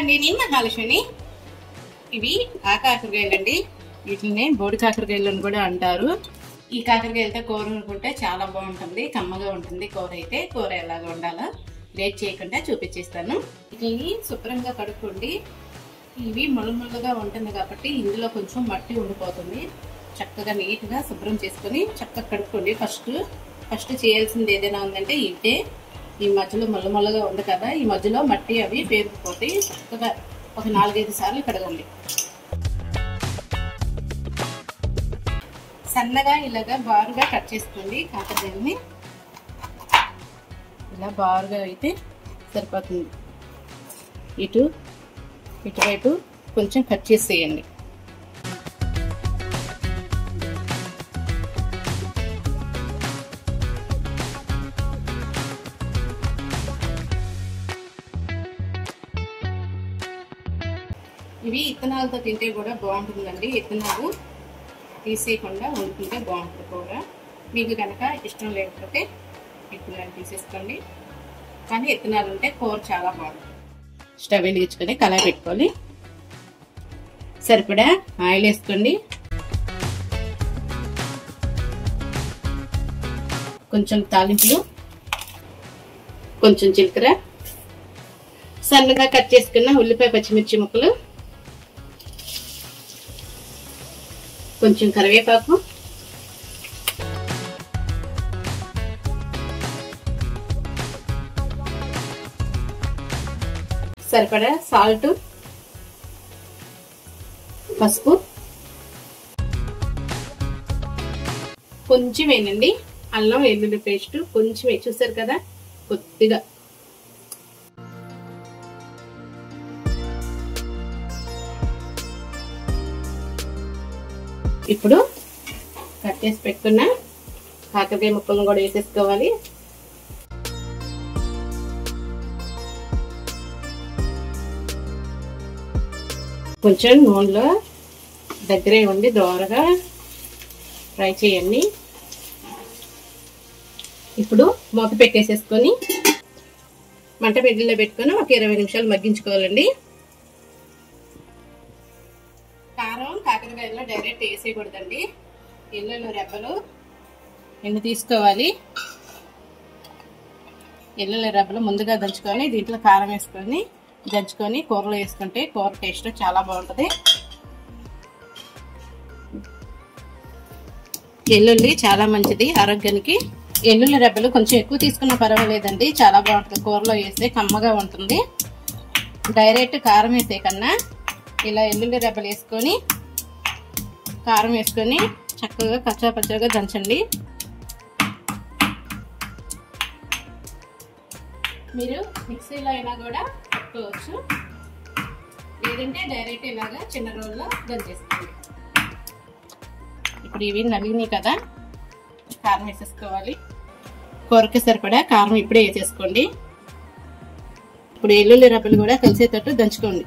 నేను మహాలక్ష్మిని. ఇవి ఆ కాకరకాయలండి. వీటిని బోడి కాకరకాయలు అని కూడా అంటారు. ఈ కాకరకాయలతో కూర వండుకుంటే చాలా బాగుంటుంది, కమ్మగా ఉంటుంది కూర. అయితే కూర ఎలాగ ఉండాలో లేట్ చేయకుండా చూపించేస్తాను. వీటిని శుభ్రంగా కడుక్కోండి. ఇవి ముళ్ళముళ్ళగా ఉంటుంది కాబట్టి ఇందులో కొంచెం మట్టి ఉండిపోతుంది. చక్కగా నీట్గా శుభ్రం చేసుకొని చక్కగా కడుక్కోండి. ఫస్ట్ చేయాల్సింది ఏదైనా ఉందంటే ఇదే. ఈ మధ్యలో ముళ్ళముళ్ళగా ఉంది కదా, ఈ మధ్యలో మట్టి అవి పేరుకుపోతే చక్కగా ఒక 4-5 సార్లు కడగండి. సన్నగా ఇలాగా బారుగా కట్ చేసుకోండి. కాకరకాయలని ఇలా బారుగా అయితే సరిపోతుంది. ఇటువైపు కొంచెం కట్ చేసేయండి. ఇవి ఇత్తనాలతో తింటే కూడా బాగుంటుందండి. ఇత్తనాలు తీసేయకుండా వండుకుంటే బాగుంటుంది కూర. మీకు కనుక ఇష్టం లేకపోతే ఇత్తనాలు తీసేసుకోండి, కానీ ఇత్తనాలు ఉంటే కూర చాలా బాగుంటుంది. స్టవ్ వెలిగించుకొని కళాయి పెట్టుకోవాలి. సరిపడా ఆయిల్ వేసుకోండి. కొంచెం తాలింపులు, కొంచెం జీలకర్ర, సన్నగా కట్ చేసుకున్న ఉల్లిపాయ పచ్చిమిర్చి ముక్కలు, కొంచెం కరివేపాకు, సరిపడా సాల్ట్, పసుపు కొంచెం వేయండి. అల్లం వెల్లుల్లి పేస్ట్ కొంచెం చూసారు కదా, కొద్దిగా. ఇప్పుడు కట్ చేసి పెట్టుకున్న కాకరకాయ ముక్కలను కూడా వేసేసుకోవాలి. కొంచెం నూనెలో దగ్గరే ఉండి దోరగా ఫ్రై చేయండి. ఇప్పుడు మూత పెట్టేసేసుకొని మంట మిడిల్లో పెట్టుకొని ఒక 20 నిమిషాలు మగ్గించుకోవాలండి. కారం కాకరకాయలో డైరెక్ట్ వేసేయకూడదండి. ఎల్లుల్లి రెబ్బలు ఎన్ని తీసుకోవాలి. ఎల్లుల్లి రెబ్బలు ముందుగా దంచుకొని దీంట్లో కారం వేసుకొని దంచుకొని కూరలో వేసుకుంటే కూర టేస్ట్ చాలా బాగుంటుంది. ఎల్లుల్లి చాలా మంచిది ఆరోగ్యానికి. ఎల్లుల్లి రెబ్బలు కొంచెం ఎక్కువ తీసుకున్నా పర్వాలేదండి, చాలా బాగుంటుంది. కూరలో వేస్తే కమ్మగా ఉంటుంది. డైరెక్ట్ కారం వేసే కన్నా ఇలా ఎల్లుల్లి రెబ్బలు వేసుకొని కారం వేసుకొని చక్కగా కచ్చా పచ్చగా దంచండి. మీరు మిక్సీలో అయినా కూడా పెట్టుకోవచ్చు, లేదంటే డైరెక్ట్ ఇలాగా చిన్న రోల్లో దంచేసుకోండి. ఇప్పుడు ఇవి నలిగినాయి కదా, కారం వేసేసుకోవాలి. కూరకి సరిపడా కారం ఇప్పుడే వేసేసుకోండి. ఇప్పుడు ఎల్లుల్లి రెబ్బలు కూడా కలిసేటట్టు దంచుకోండి.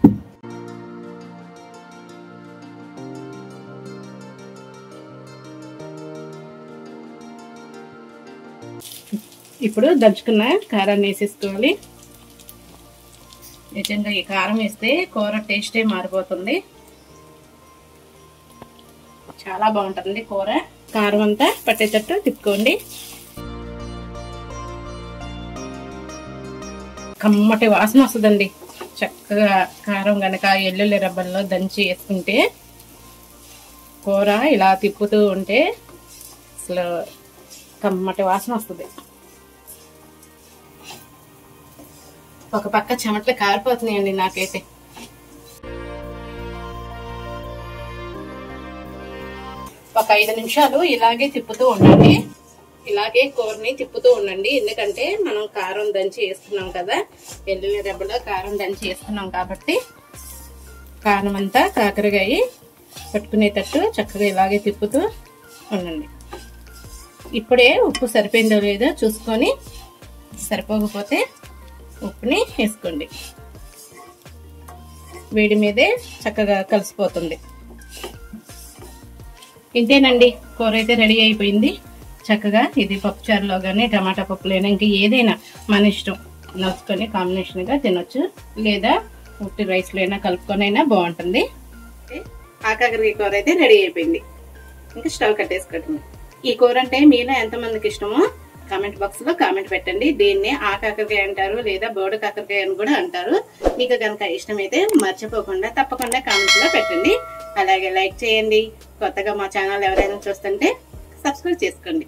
ఇప్పుడు దంచుకున్న కారాన్ని వేసేసుకోవాలి. నిజంగా ఈ కారం వేస్తే కూర టేస్టే మారిపోతుంది, చాలా బాగుంటుంది కూర. కారం అంతా పట్టేటట్టు తిప్పుకోండి. కమ్మటి వాసన వస్తుందండి. చక్కగా కారం గనక ఎల్లుల్లి రబ్బల్లో దంచి వేసుకుంటే కూర ఇలా తిప్పుతూ ఉంటే అసలు కమ్మటి వాసన వస్తుంది. ఒక పక్క చెమట్లు కారిపోతున్నాయండి నాకైతే. ఒక 5 నిమిషాలు ఇలాగే తిప్పుతూ ఉండండి. ఇలాగే కూరని తిప్పుతూ ఉండండి. ఎందుకంటే మనం కారం దంచి వేసుకున్నాం కదా, ఎల్లుల్లి రెబ్బలో కారం దంచి వేసుకున్నాం కాబట్టి కారం అంతా కాకరకాయ పట్టుకునేటట్టు చక్కగా ఇలాగే తిప్పుతూ ఉండండి. ఇప్పుడే ఉప్పు సరిపోయిందో లేదో చూసుకొని, సరిపోకపోతే ఉప్పుని వేసుకోండి. వేడి మీదే చక్కగా కలిసిపోతుంది. ఇంతేనండి, కూర అయితే రెడీ అయిపోయింది. చక్కగా ఇది పప్పుచారులో కానీ టమాటా పప్పులైనా ఇంకా ఏదైనా మన ఇష్టం నచ్చుకొని కాంబినేషన్గా తినొచ్చు, లేదా ఉట్టి రైస్లో అయినా కలుపుకొని అయినా బాగుంటుంది. కాకరకాయ కూర అయితే రెడీ అయిపోయింది. ఇంకా స్టవ్ కట్టేసుకోండి. ఈ కూర అంటే మీలో ఎంతమందికి ఇష్టమో కామెంట్ బాక్స్ లో కామెంట్ పెట్టండి. దీన్ని కాకరకాయ అంటారు, లేదా బోడ కాకరకాయ అని కూడా అంటారు. మీకు కనుక ఇష్టమైతే మర్చిపోకుండా తప్పకుండా కామెంట్ లో పెట్టండి. అలాగే లైక్ చేయండి. కొత్తగా మా ఛానల్ ఎవరైనా చూస్తుంటే సబ్స్క్రైబ్ చేసుకోండి.